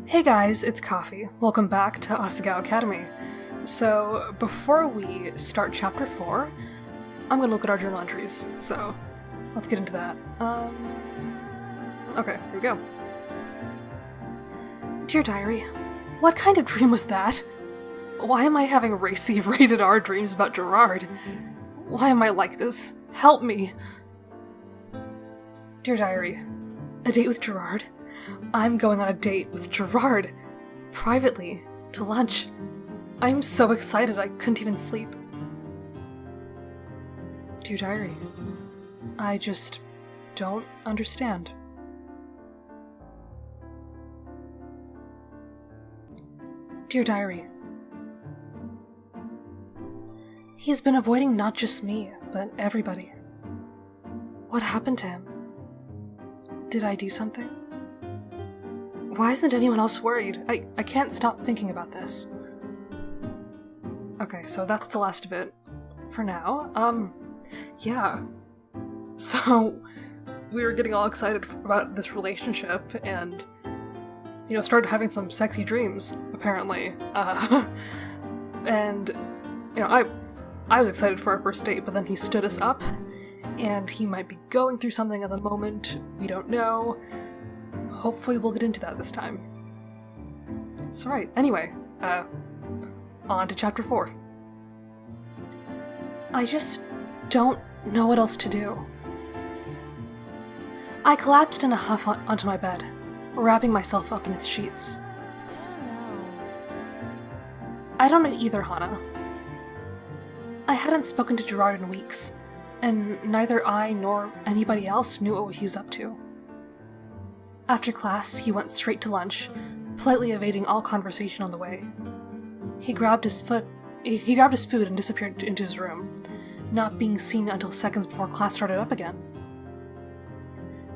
Hey guys, it's Coffee. Welcome back to Asagao Academy. So, before we start Chapter 4, I'm gonna look at our journal entries, so let's get into that. Okay, here we go. Dear Diary, what kind of dream was that? Why am I having racy rated R dreams about Gerard? Why am I like this? Help me! Dear Diary, a date with Gerard? I'm going on a date with Gerard, privately, to lunch. I'm so excited I couldn't even sleep. Dear Diary, I just don't understand. Dear Diary, he's been avoiding not just me, but everybody. What happened to him? Did I do something? Why isn't anyone else worried? I can't stop thinking about this. Okay, so that's the last of it. For now. Yeah. So, we were getting all excited about this relationship, and, started having some sexy dreams, apparently. And, I was excited for our first date, but then he stood us up, and he might be going through something at the moment. We don't know. Hopefully we'll get into that this time. So right, anyway, on to Chapter 4. I just don't know what else to do. I collapsed in a huff onto my bed, wrapping myself up in its sheets. I don't know either, Hana. I hadn't spoken to Gerard in weeks, and neither I nor anybody else knew what he was up to. After class, he went straight to lunch, politely evading all conversation on the way. He grabbed his food and disappeared into his room, not being seen until seconds before class started up again.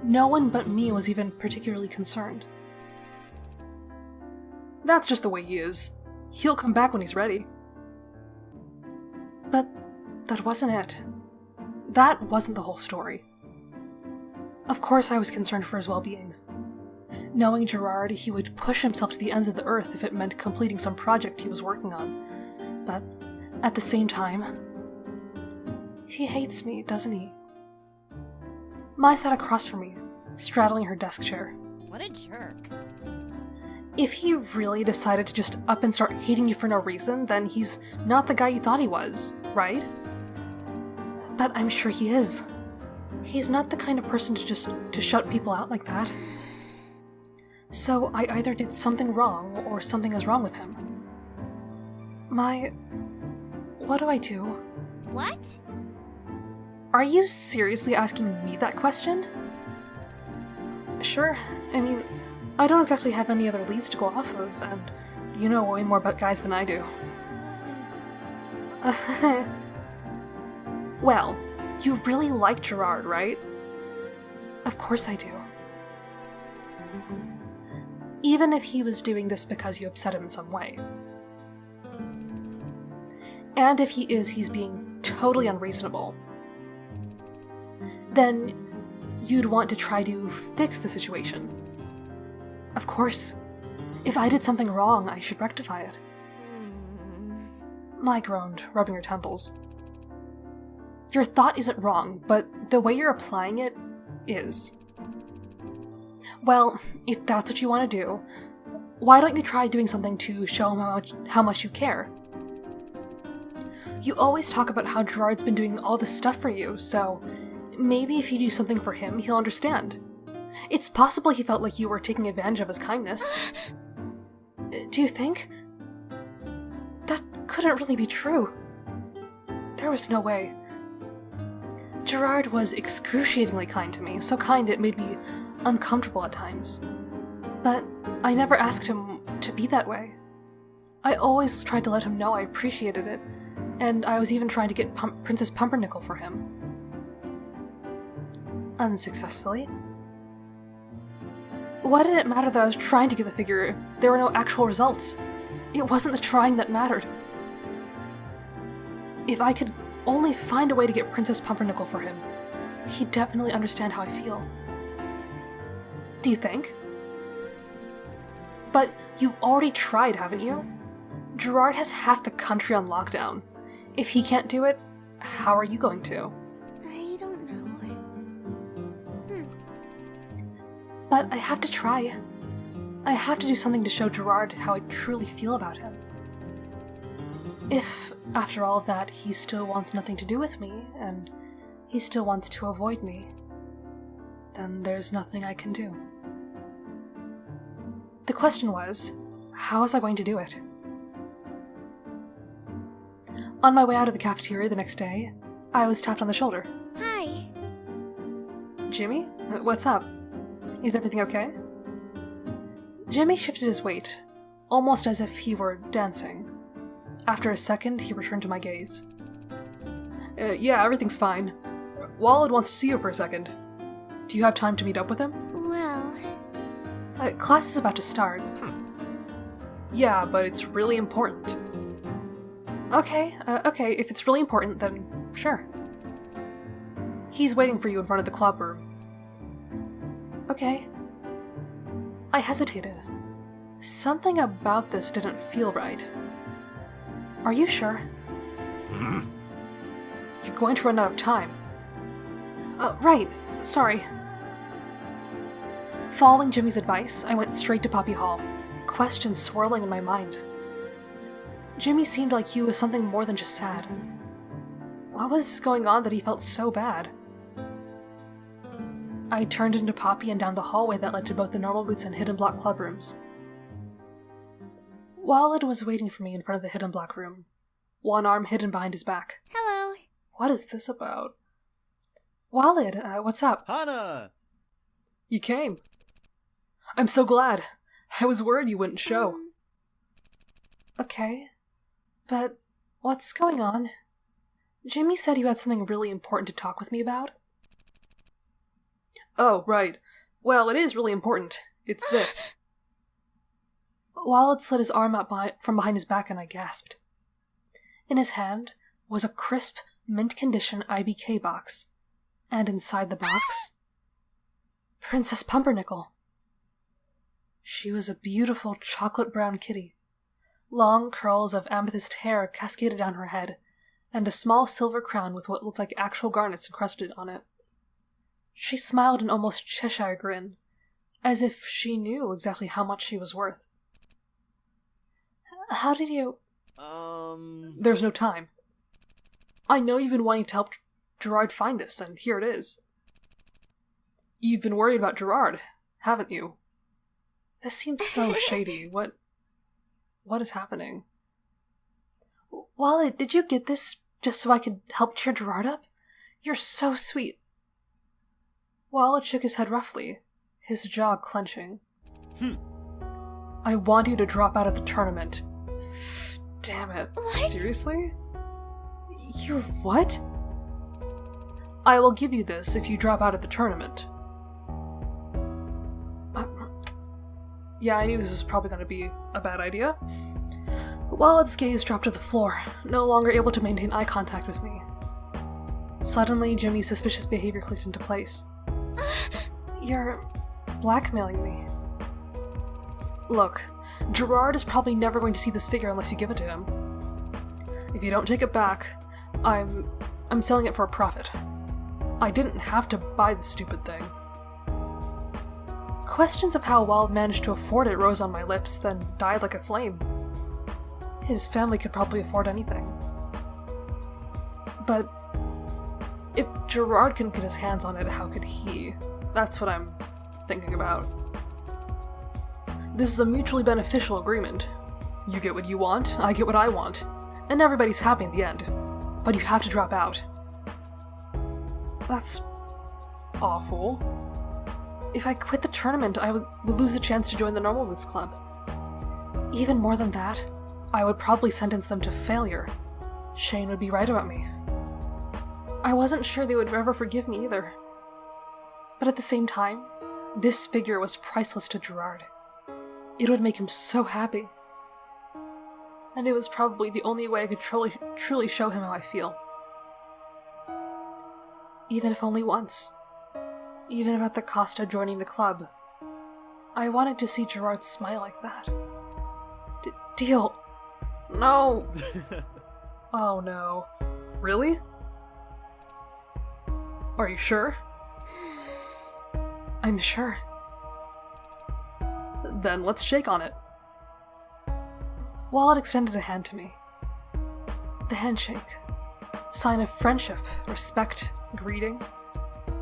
No one but me was even particularly concerned. That's just the way he is. He'll come back when he's ready. But that wasn't it. That wasn't the whole story. Of course I was concerned for his well-being. Knowing Gerard, he would push himself to the ends of the earth if it meant completing some project he was working on. But at the same time, he hates me, doesn't he? Mai sat across from me, straddling her desk chair. What a jerk. If he really decided to just up and start hating you for no reason, then he's not the guy you thought he was, right? But I'm sure he is. He's not the kind of person to shut people out like that. So I either did something wrong, or something is wrong with him. What do I do? What? Are you seriously asking me that question? Sure, I mean, I don't exactly have any other leads to go off of, and you know way more about guys than I do. Well, you really like Gerard, right? Of course I do. Even if he was doing this because you upset him in some way. And if he is, he's being totally unreasonable. Then you'd want to try to fix the situation. Of course. If I did something wrong, I should rectify it. Mai groaned, rubbing her temples. Your thought isn't wrong, but the way you're applying it is. Well, if that's what you want to do, why don't you try doing something to show him how much you care? You always talk about how Gerard's been doing all this stuff for you, so maybe if you do something for him, he'll understand. It's possible he felt like you were taking advantage of his kindness. Do you think? That couldn't really be true. There was no way. Gerard was excruciatingly kind to me, so kind it made me uncomfortable at times. But I never asked him to be that way. I always tried to let him know I appreciated it, and I was even trying to get Princess Pumpernickel for him. Unsuccessfully. Why did it matter that I was trying to get the figure? There were no actual results. It wasn't the trying that mattered. If I could only find a way to get Princess Pumpernickel for him, he'd definitely understand how I feel. Do you think? But you've already tried, haven't you? Gerard has half the country on lockdown. If he can't do it, how are you going to? I don't know. But I have to try. I have to do something to show Gerard how I truly feel about him. If, after all of that, he still wants nothing to do with me, and he still wants to avoid me, then there's nothing I can do. The question was, how was I going to do it? On my way out of the cafeteria the next day, I was tapped on the shoulder. Hi. Jimmy? What's up? Is everything okay? Jimmy shifted his weight, almost as if he were dancing. After a second, he returned to my gaze. Yeah, everything's fine. Walid wants to see you for a second. Do you have time to meet up with him? Well... Class is about to start. Yeah, but it's really important. Okay, if it's really important, then sure. He's waiting for you in front of the club room. Okay. I hesitated. Something about this didn't feel right. Are you sure? You're going to run out of time. Right. Sorry. Following Jimmy's advice, I went straight to Poppy Hall, questions swirling in my mind. Jimmy seemed like he was something more than just sad. What was going on that he felt so bad? I turned into Poppy and down the hallway that led to both the Normal Boots and Hidden Block club rooms. Walid was waiting for me in front of the Hidden Block room, one arm hidden behind his back. Hello. What is this about? Walid, what's up? Hana! You came. I'm so glad. I was worried you wouldn't show. Okay. But what's going on? Jimmy said you had something really important to talk with me about. Oh, right. Well, it is really important. It's this. Walid slid his arm out from behind his back and I gasped. In his hand was a crisp, mint-condition IBK box. And inside the box... Princess Pumpernickel. She was a beautiful chocolate-brown kitty. Long curls of amethyst hair cascaded down her head, and a small silver crown with what looked like actual garnets encrusted on it. She smiled an almost Cheshire grin, as if she knew exactly how much she was worth. How did you... There's no time. I know you've been wanting to help Gerard find this, and here it is. You've been worried about Gerard, haven't you? This seems so shady. What is happening? Walid, did you get this just so I could help cheer Gerard up? You're so sweet. Walid shook his head roughly, his jaw clenching. I want you to drop out of the tournament. Damn it. What? Seriously? You what? I will give you this if you drop out of the tournament. Yeah, I knew this was probably going to be a bad idea. Walid's gaze dropped to the floor, no longer able to maintain eye contact with me. Suddenly, Jimmy's suspicious behavior clicked into place. You're blackmailing me. Look, Gerard is probably never going to see this figure unless you give it to him. If you don't take it back, I'm selling it for a profit. I didn't have to buy this stupid thing. Questions of how Walid managed to afford it rose on my lips, then died like a flame. His family could probably afford anything. But if Gerard couldn't get his hands on it, how could he? That's what I'm thinking about. This is a mutually beneficial agreement. You get what you want, I get what I want, and everybody's happy in the end. But you have to drop out. That's awful. If I quit the tournament, I would lose the chance to join the Normal Boots Club. Even more than that, I would probably sentence them to failure. Shane would be right about me. I wasn't sure they would ever forgive me either. But at the same time, this figure was priceless to Gerard. It would make him so happy. And it was probably the only way I could truly show him how I feel. Even if only once. Even if at the cost of joining the club. I wanted to see Gerard smile like that. Deal. No. Oh no. Really? Are you sure? I'm sure. Then let's shake on it. Wallet extended a hand to me. The handshake. Sign of friendship, respect, greeting,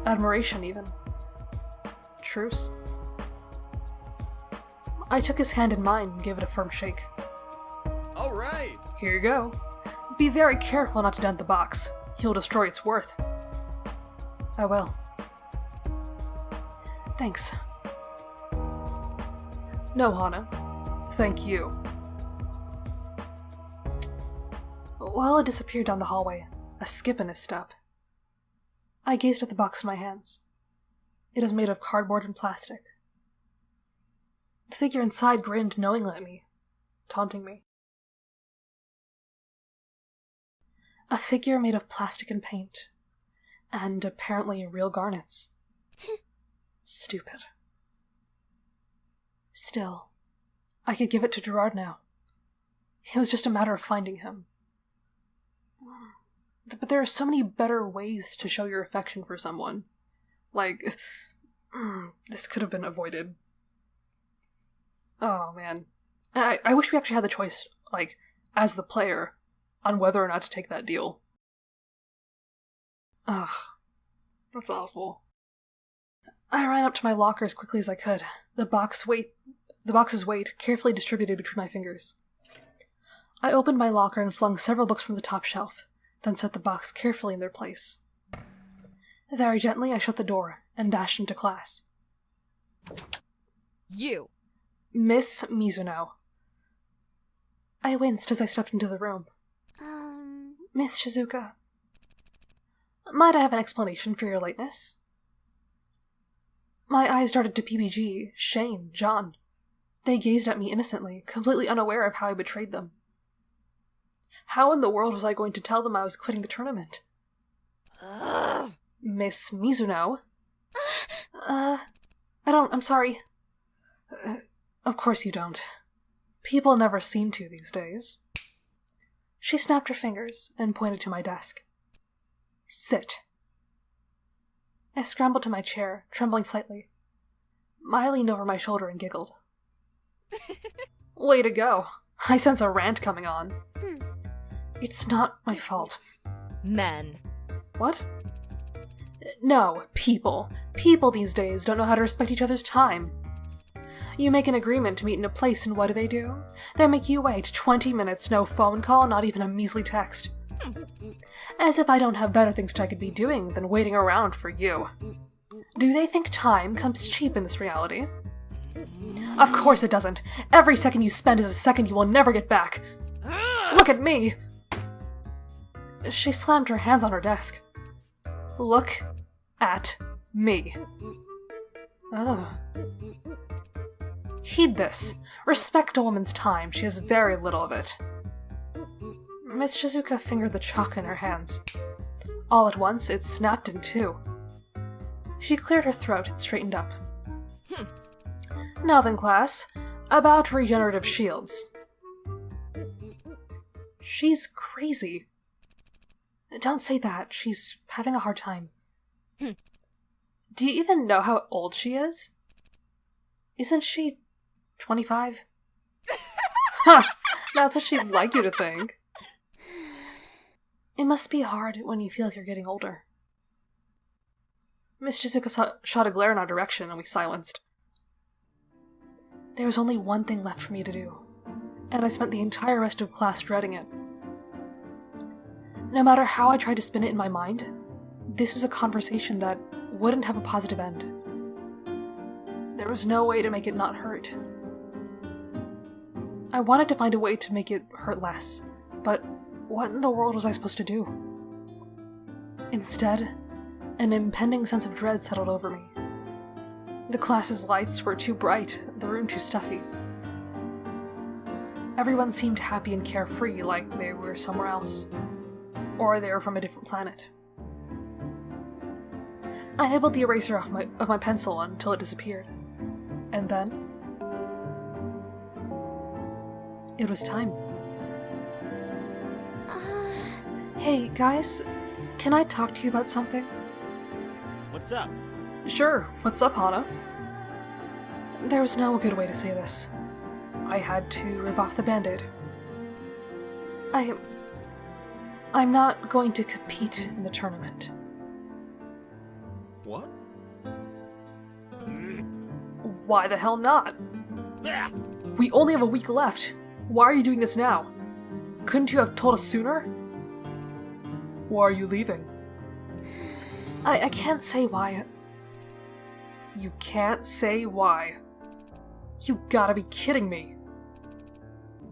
admiration even. Truce. I took his hand in mine and gave it a firm shake. All right. Here you go. Be very careful not to dent the box. You'll destroy its worth. I will. Thanks. No, Hana. Thank you. While it disappeared down the hallway, a skip in his step, I gazed at the box in my hands. It was made of cardboard and plastic. The figure inside grinned knowingly at me, taunting me. A figure made of plastic and paint, and apparently real garnets. Stupid. Still, I could give it to Gerard now. It was just a matter of finding him. But there are so many better ways to show your affection for someone. Like, this could have been avoided. Oh, man. I wish we actually had the choice, like, as the player, on whether or not to take that deal. Ugh. That's awful. I ran up to my locker as quickly as I could, the box's weight carefully distributed between my fingers. I opened my locker and flung several books from the top shelf, then set the box carefully in their place. Very gently, I shut the door and dashed into class. You! Miss Mizuno. I winced as I stepped into the room. Miss Shizuka. Might I have an explanation for your lateness? My eyes darted to PBG, Shane, John. They gazed at me innocently, completely unaware of how I betrayed them. How in the world was I going to tell them I was quitting the tournament? Miss Mizuno? I'm sorry. Of course you don't. People never seem to these days. She snapped her fingers and pointed to my desk. Sit. I scrambled to my chair, trembling slightly. I leaned over my shoulder and giggled. Way to go. I sense a rant coming on. It's not my fault. Men. What? No, people. People these days don't know how to respect each other's time. You make an agreement to meet in a place, and what do? They make you wait 20 minutes, no phone call, not even a measly text. As if I don't have better things I could be doing than waiting around for you. Do they think time comes cheap in this reality? Of course it doesn't. Every second you spend is a second you will never get back. Look at me! She slammed her hands on her desk. Look at me. Ugh. Heed this. Respect a woman's time. She has very little of it. Miss Shizuka fingered the chalk in her hands. All at once, it snapped in two. She cleared her throat and straightened up. Now then, class, about regenerative shields. She's crazy. Don't say that. She's having a hard time. Do you even know how old she is? Isn't she 25? Ha! That's what she'd like you to think. It must be hard when you feel like you're getting older. Miss Shizuka shot a glare in our direction, and we silenced. There was only one thing left for me to do, and I spent the entire rest of class dreading it. No matter how I tried to spin it in my mind, this was a conversation that wouldn't have a positive end. There was no way to make it not hurt. I wanted to find a way to make it hurt less, but what in the world was I supposed to do? Instead, an impending sense of dread settled over me. The class's lights were too bright, the room too stuffy. Everyone seemed happy and carefree, like they were somewhere else. Or they were from a different planet. I nibbled the eraser off of my pencil until it disappeared. And then it was time. Hey, guys, can I talk to you about something? What's up? Sure, what's up, Hana? There was no good way to say this. I had to rip off the band-aid. I'm not going to compete in the tournament. What? Why the hell not? Ah! We only have a week left. Why are you doing this now? Couldn't you have told us sooner? Why are you leaving? I can't say why. You can't say why. You gotta be kidding me.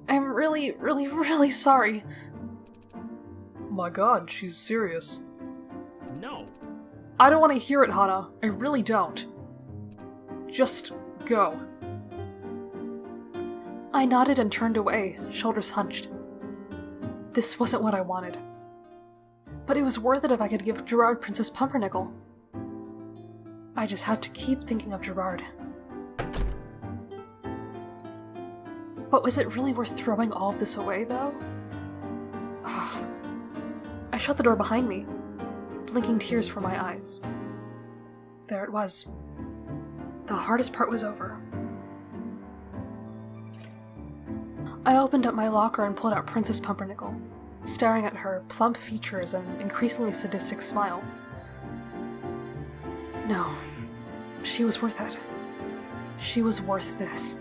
I'm really sorry. My god, she's serious. No. I don't want to hear it, Hana. I really don't. Just go. I nodded and turned away, shoulders hunched. This wasn't what I wanted. But it was worth it if I could give Gerard Princess Pumpernickel. I just had to keep thinking of Gerard. But was it really worth throwing all of this away, though? I shut the door behind me, blinking tears from my eyes. There it was. The hardest part was over. I opened up my locker and pulled out Princess Pumpernickel, staring at her plump features and increasingly sadistic smile. No, she was worth it. She was worth this.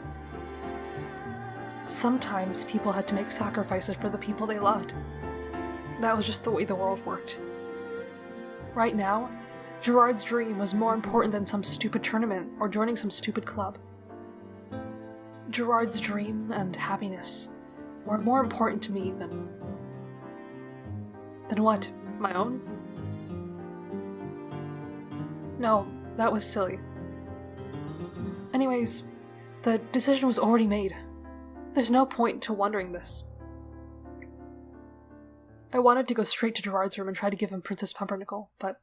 Sometimes people had to make sacrifices for the people they loved. That was just the way the world worked. Right now, Gerard's dream was more important than some stupid tournament or joining some stupid club. Gerard's dream and happiness were more important to me than what? My own? No, that was silly. Anyways, the decision was already made. There's no point to wondering this. I wanted to go straight to Gerard's room and try to give him Princess Pumpernickel, but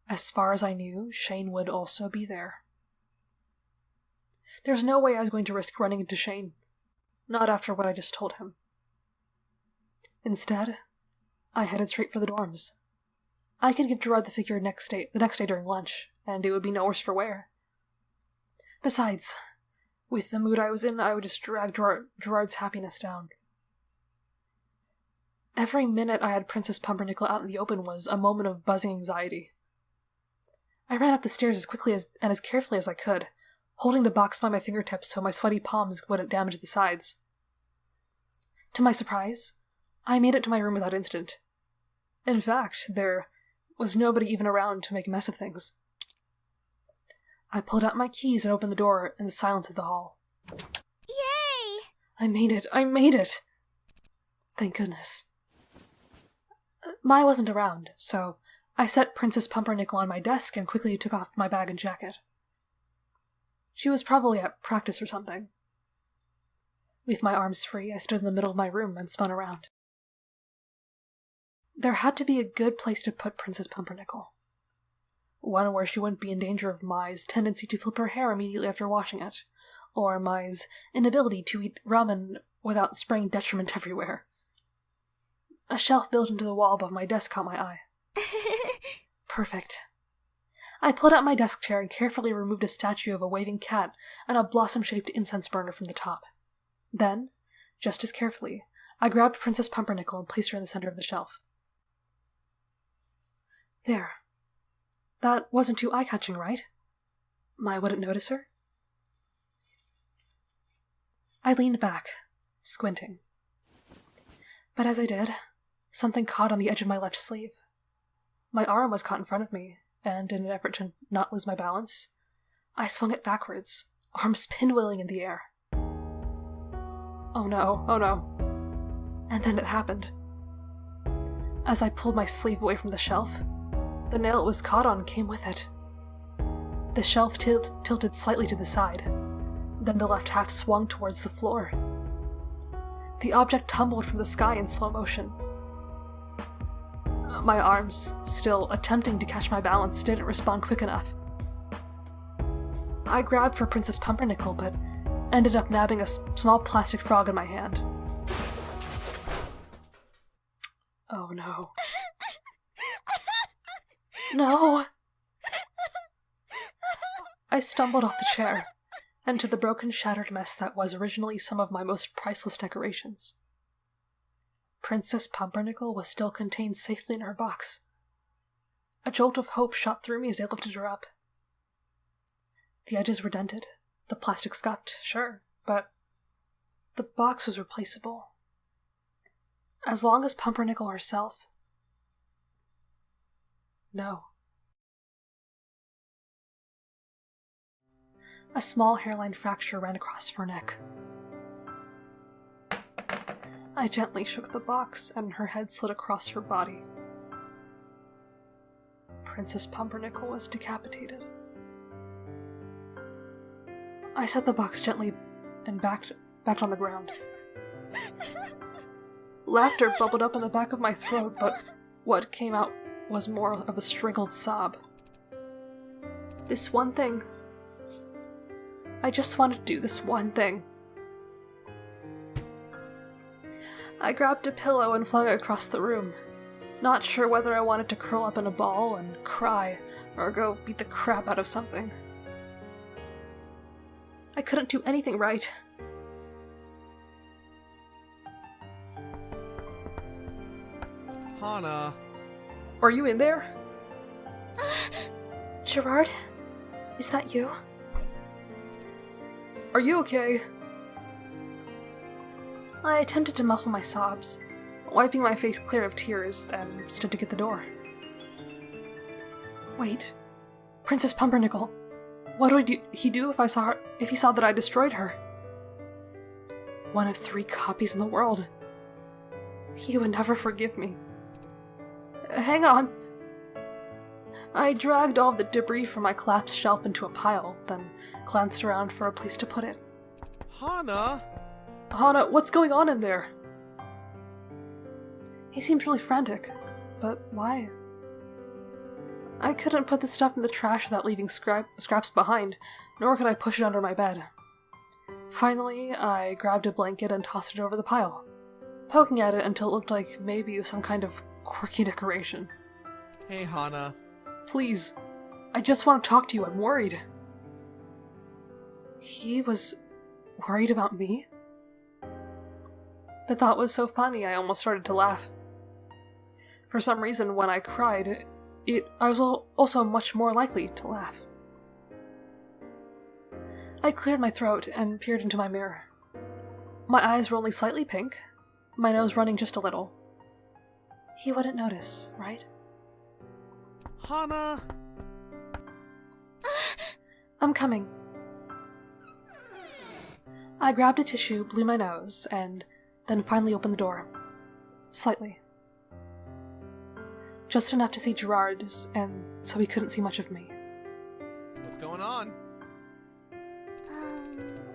as far as I knew, Shane would also be there. There's no way I was going to risk running into Shane. Not after what I just told him. Instead, I headed straight for the dorms. I could give Gerard the figure the next day during lunch, and it would be no worse for wear. Besides, with the mood I was in, I would just drag Gerard's happiness down. Every minute I had Princess Pumpernickel out in the open was a moment of buzzing anxiety. I ran up the stairs as quickly and as carefully as I could, holding the box by my fingertips so my sweaty palms wouldn't damage the sides. To my surprise, I made it to my room without incident. In fact, there was nobody even around to make a mess of things. I pulled out my keys and opened the door in the silence of the hall. Yay! I made it! Thank goodness. Mai wasn't around, so I set Princess Pumpernickel on my desk and quickly took off my bag and jacket. She was probably at practice or something. With my arms free, I stood in the middle of my room and spun around. There had to be a good place to put Princess Pumpernickel. One where she wouldn't be in danger of Mai's tendency to flip her hair immediately after washing it, or Mai's inability to eat ramen without spraying detriment everywhere. A shelf built into the wall above my desk caught my eye. Perfect. I pulled out my desk chair and carefully removed a statue of a waving cat and a blossom-shaped incense burner from the top. Then, just as carefully, I grabbed Princess Pumpernickel and placed her in the center of the shelf. There. That wasn't too eye-catching, right? Mai wouldn't notice her? I leaned back, squinting. But as I did, something caught on the edge of my left sleeve. My arm was caught in front of me, and in an effort to not lose my balance, I swung it backwards, arms pinwheeling in the air. Oh no. And then it happened. As I pulled my sleeve away from the shelf, the nail it was caught on came with it. The shelf tilted slightly to the side. Then the left half swung towards the floor. The object tumbled from the sky in slow motion. My arms, still attempting to catch my balance, didn't respond quick enough. I grabbed for Princess Pumpernickel, but ended up nabbing a small plastic frog in my hand. Oh no. No! I stumbled off the chair, and to the broken, shattered mess that was originally some of my most priceless decorations. Princess Pumpernickel was still contained safely in her box. A jolt of hope shot through me as I lifted her up. The edges were dented, the plastic scuffed, sure, but the box was replaceable. As long as Pumpernickel herself. No. A small hairline fracture ran across her neck. I gently shook the box, and her head slid across her body. Princess Pumpernickel was decapitated. I set the box gently and backed on the ground. Laughter bubbled up in the back of my throat, but what came out was more of a strangled sob. This one thing. I just wanted to do this one thing. I grabbed a pillow and flung it across the room, not sure whether I wanted to curl up in a ball and cry or go beat the crap out of something. I couldn't do anything right. Hana. Are you in there? Gerard? Is that you? Are you okay? I attempted to muffle my sobs, wiping my face clear of tears, then stood to get the door. Wait. Princess Pumpernickel. What would he do if he saw that I destroyed her? One of 3 copies in the world. He would never forgive me. Hang on. I dragged all of the debris from my collapsed shelf into a pile, then glanced around for a place to put it. Hana? Hana, what's going on in there? He seemed really frantic, but why? I couldn't put the stuff in the trash without leaving scraps behind, nor could I push it under my bed. Finally, I grabbed a blanket and tossed it over the pile, poking at it until it looked like maybe it was some kind of quirky decoration. Hey, Hana. Please, I just want to talk to you, I'm worried. He was worried about me? The thought was so funny I almost started to laugh. For some reason, when I cried, I was also much more likely to laugh. I cleared my throat and peered into my mirror. My eyes were only slightly pink, my nose running just a little. He wouldn't notice, right? Hana! I'm coming. I grabbed a tissue, blew my nose, and then finally opened the door. Slightly. Just enough to see Gerard's, and so he couldn't see much of me. What's going on?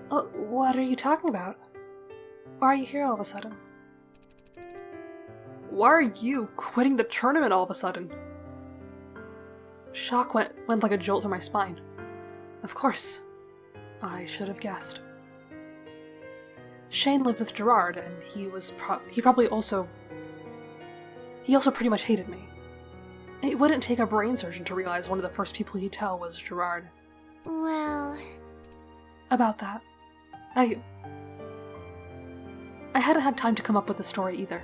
What are you talking about? Why are you here all of a sudden? Why are you quitting the tournament all of a sudden? Shock went like a jolt through my spine. Of course. I should have guessed. Shane lived with Gerard, and he also pretty much hated me. It wouldn't take a brain surgeon to realize one of the first people he'd tell was Gerard. Well... About that. I hadn't had time to come up with a story either.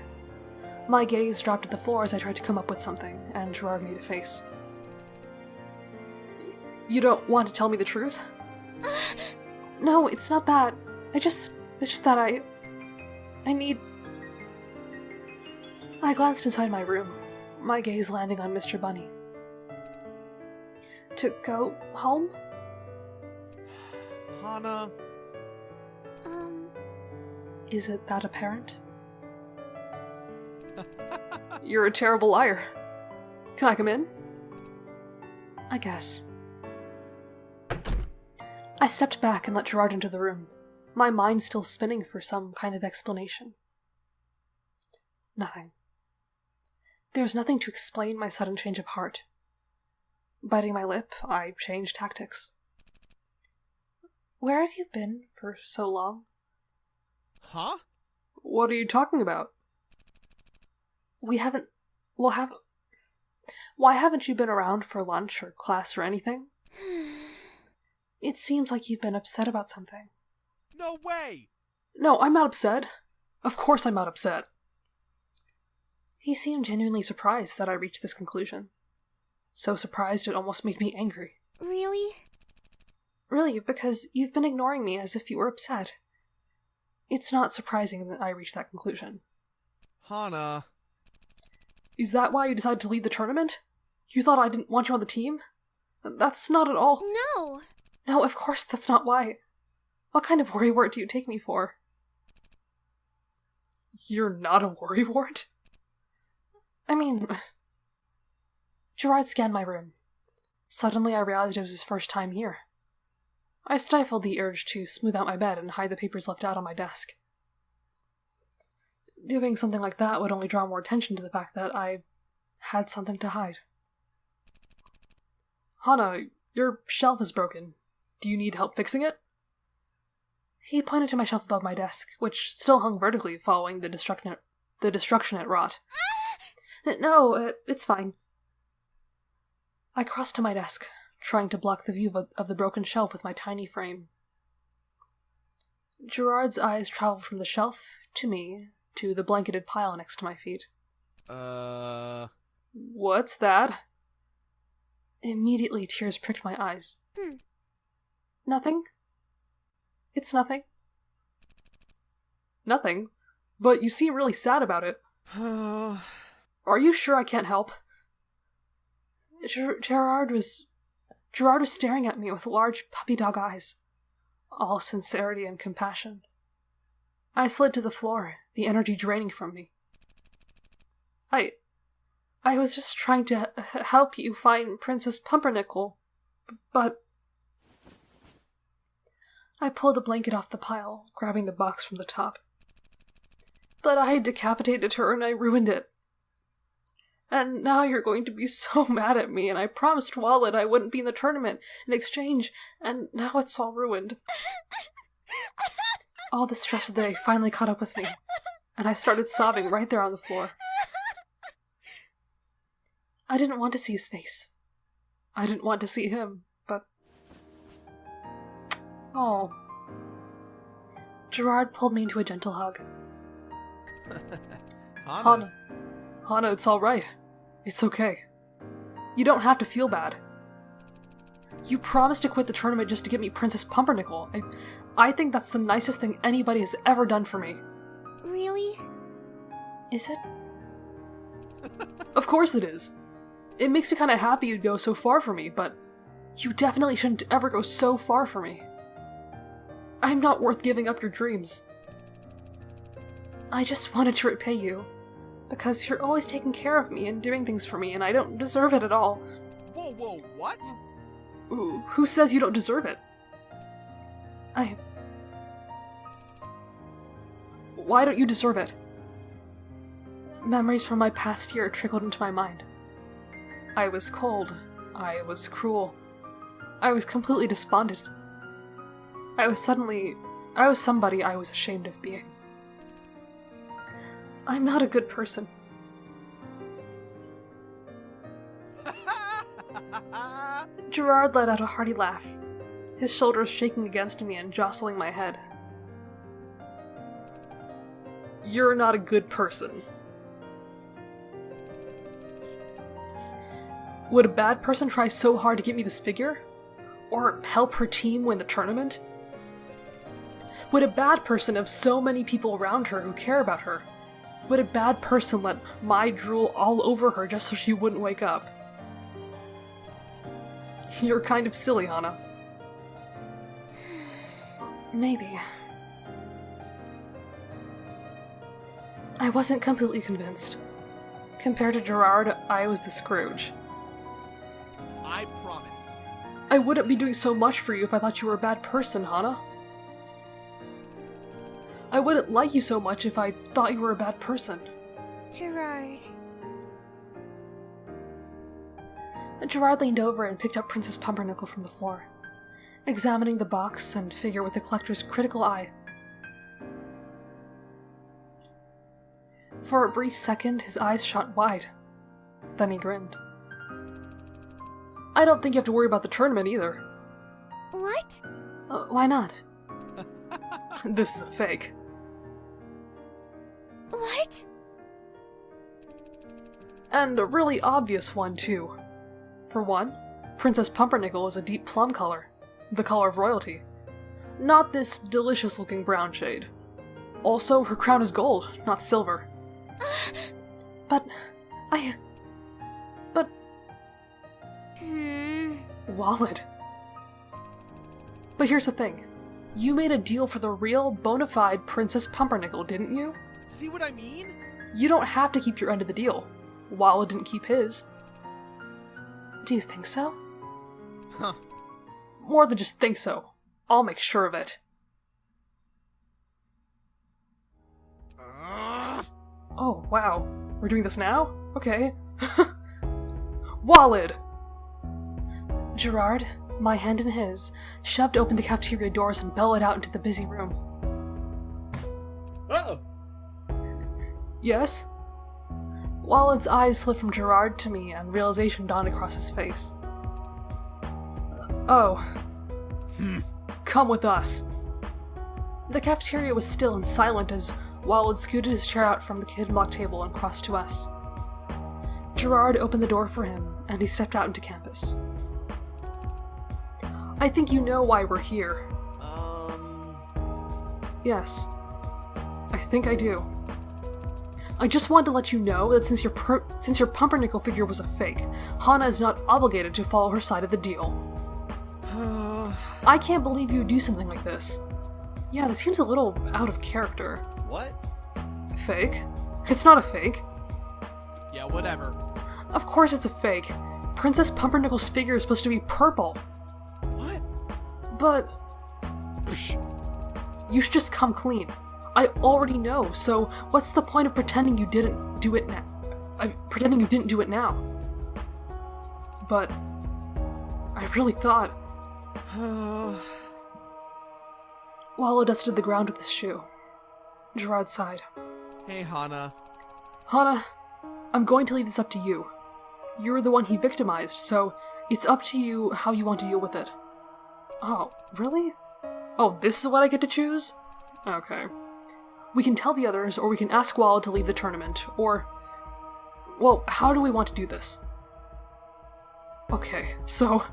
My gaze dropped to the floor as I tried to come up with something, and Gerard made a face. You don't want to tell me the truth? No, it's not that. It's just that I need... I glanced inside my room, my gaze landing on Mr. Bunny. To go home? Hana... Is it that apparent? You're a terrible liar. Can I come in? I guess. I stepped back and let Gerard into the room, my mind still spinning for some kind of explanation. Nothing. There was nothing to explain my sudden change of heart. Biting my lip, I changed tactics. Where have you been for so long? Huh? What are you talking about? We haven't... Well, Why haven't you been around for lunch or class or anything? It seems like you've been upset about something. No way! No, I'm not upset. Of course I'm not upset. He seemed genuinely surprised that I reached this conclusion. So surprised it almost made me angry. Really? Really, because you've been ignoring me as if you were upset. It's not surprising that I reached that conclusion. Hana. Is that why you decided to leave the tournament? You thought I didn't want you on the team? That's not at all. No! No, of course that's not why. What kind of worrywart do you take me for? You're not a worrywart? I mean... Gerard scanned my room. Suddenly I realized it was his first time here. I stifled the urge to smooth out my bed and hide the papers left out on my desk. Doing something like that would only draw more attention to the fact that I had something to hide. Hana, your shelf is broken. Do you need help fixing it? He pointed to my shelf above my desk, which still hung vertically following the destruction it wrought. No, it's fine. I crossed to my desk, trying to block the view of the broken shelf with my tiny frame. Gerard's eyes traveled from the shelf to me, to the blanketed pile next to my feet. What's that? Immediately, tears pricked my eyes. Nothing? It's nothing. Nothing? But you seem really sad about it. Are you sure I can't help? Gerard was staring at me with large puppy dog eyes, all sincerity and compassion. I slid to the floor, the energy draining from me. I was just trying to help you find Princess Pumpernickel, but... I pulled the blanket off the pile, grabbing the box from the top. But I decapitated her and I ruined it. And now you're going to be so mad at me, and I promised Wallet I wouldn't be in the tournament in exchange, and now it's all ruined. All the stress of the day finally caught up with me, and I started sobbing right there on the floor. I didn't want to see his face. I didn't want to see him, but... Oh. Gerard pulled me into a gentle hug. Hana. Hana, it's alright. It's okay. You don't have to feel bad. You promised to quit the tournament just to get me Princess Pumpernickel. I think that's the nicest thing anybody has ever done for me. Really? Is it? Of course it is. It makes me kinda happy you'd go so far for me, but you definitely shouldn't ever go so far for me. I'm not worth giving up your dreams. I just wanted to repay you, because you're always taking care of me and doing things for me, and I don't deserve it at all. Whoa, what? Ooh, who says you don't deserve it? Why don't you deserve it? Memories from my past year trickled into my mind. I was cold. I was cruel. I was completely despondent. I was somebody I was ashamed of being. I'm not a good person. Gerard let out a hearty laugh, his shoulders shaking against me and jostling my head. You're not a good person. Would a bad person try so hard to get me this figure? Or help her team win the tournament? Would a bad person have so many people around her who care about her? Would a bad person let my drool all over her just so she wouldn't wake up? You're kind of silly, Hana. Maybe. I wasn't completely convinced. Compared to Gerard, I was the Scrooge. I promise. I wouldn't be doing so much for you if I thought you were a bad person, Hana. I wouldn't like you so much if I thought you were a bad person. Gerard. Gerard leaned over and picked up Princess Pumpernickel from the floor. examining the box and figure with the collector's critical eye. For a brief second, his eyes shot wide. Then he grinned. I don't think you have to worry about the tournament either. What? Why not? This is a fake. What? And a really obvious one, too. For one, Princess Pumpernickel is a deep plum color, the color of royalty. Not this delicious-looking brown shade. Also, her crown is gold, not silver. But... Wallet. But here's the thing. You made a deal for the real, bona fide Princess Pumpernickel, didn't you? See what I mean? You don't have to keep your end of the deal. Wallet didn't keep his. Do you think so? Huh. More than just think so. I'll make sure of it. Oh, wow. We're doing this now? Okay. Wallet! Gerard, my hand in his, shoved open the cafeteria doors and bellowed out into the busy room. Uh-oh! Yes? Wallet's eyes slipped from Gerard to me, and realization dawned across his face. Oh. Come with us. The cafeteria was still and silent as Wallet scooted his chair out from the hidden block table and crossed to us. Gerard opened the door for him, and he stepped out into campus. I think you know why we're here. Yes. I think I do. I just wanted to let you know that since your Pumpernickel figure was a fake, Hana is not obligated to follow her side of the deal. I can't believe you would do something like this. Yeah, this seems a little out of character. What? Fake? It's not a fake. Yeah, whatever. Of course it's a fake. Princess Pumpernickel's figure is supposed to be purple. What? But... You should just come clean. I already know, so what's the point of pretending you didn't do it now? Pretending you didn't do it now. But... I really thought... Wallow dusted the ground with his shoe. Gerard sighed. Hey, Hana. Hana, I'm going to leave this up to you. You're the one he victimized, so it's up to you how you want to deal with it. Oh, really? Oh, this is what I get to choose? Okay. We can tell the others, or we can ask Wallow to leave the tournament, or... Well, how do we want to do this? Okay, so...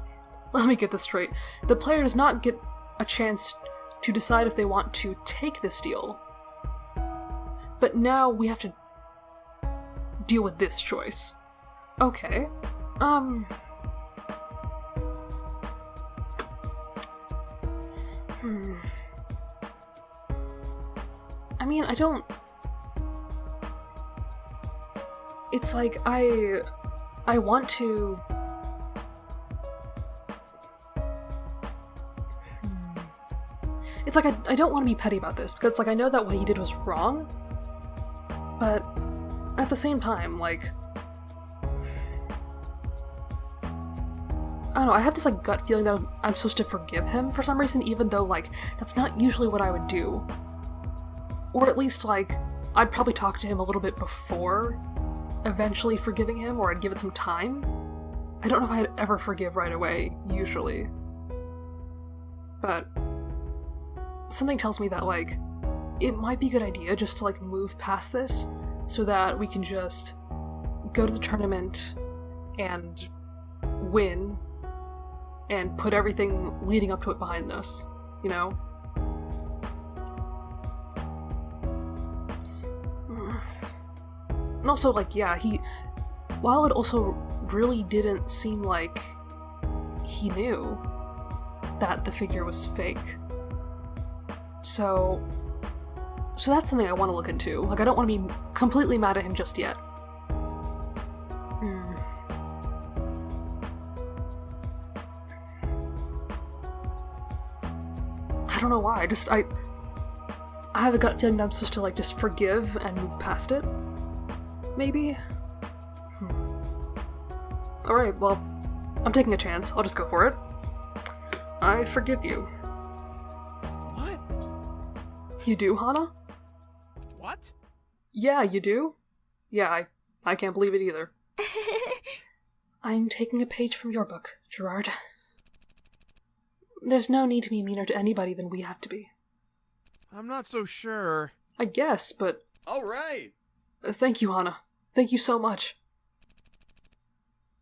Let me get this straight. The player does not get a chance to decide if they want to take this deal. But now we have to deal with this choice. Okay. I mean, I don't... It's like, I want to... It's like, I don't want to be petty about this, because, like, I know that what he did was wrong, but at the same time, like... I don't know, I have this, like, gut feeling that I'm supposed to forgive him for some reason, even though, like, that's not usually what I would do. Or at least, like, I'd probably talk to him a little bit before eventually forgiving him, or I'd give it some time. I don't know if I'd ever forgive right away, usually. But... something tells me that, like, it might be a good idea just to, like, move past this so that we can just go to the tournament and win and put everything leading up to it behind us, you know? And also, like, yeah, while it also really didn't seem like he knew that the figure was fake. So that's something I want to look into. Like, I don't want to be completely mad at him just yet. I don't know why, I have a gut feeling that I'm supposed to, like, just forgive and move past it. Maybe? Alright, well, I'm taking a chance. I'll just go for it. I forgive you. What? You do, Hana? What? Yeah, you do? Yeah, I can't believe it either. I'm taking a page from your book, Gerard. There's no need to be meaner to anybody than we have to be. I'm not so sure. I guess, but... Alright! Thank you, Hana. Thank you so much.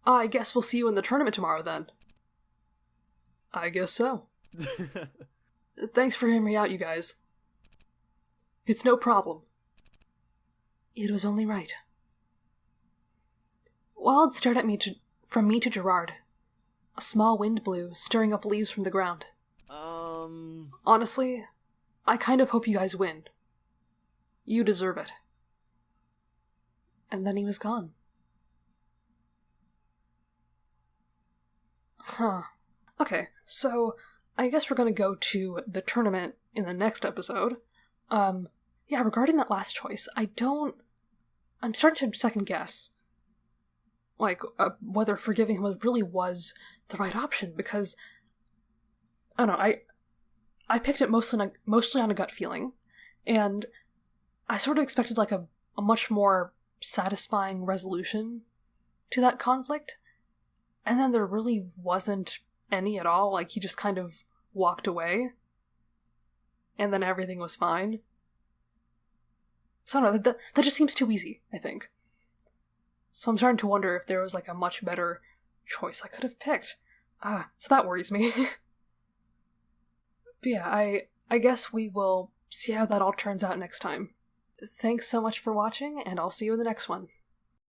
I guess we'll see you in the tournament tomorrow, then. I guess so. Thanks for hearing me out, you guys. It's no problem. It was only right. Wild stared at me from me to Gerard. A small wind blew, stirring up leaves from the ground. Honestly, I kind of hope you guys win. You deserve it. And then he was gone. Huh. Okay, so I guess we're gonna go to the tournament in the next episode. Yeah, regarding that last choice, I'm starting to second guess, like, whether forgiving him really was the right option, because, I don't know, I picked it mostly on a gut feeling, and I sort of expected, like, a much more satisfying resolution to that conflict, and then there really wasn't any at all. Like, he just kind of walked away, and then everything was fine. So I don't know, that just seems too easy, I think. So I'm starting to wonder if there was, like, a much better choice I could have picked. So that worries me. But yeah, I guess we will see how that all turns out next time. Thanks so much for watching, and I'll see you in the next one.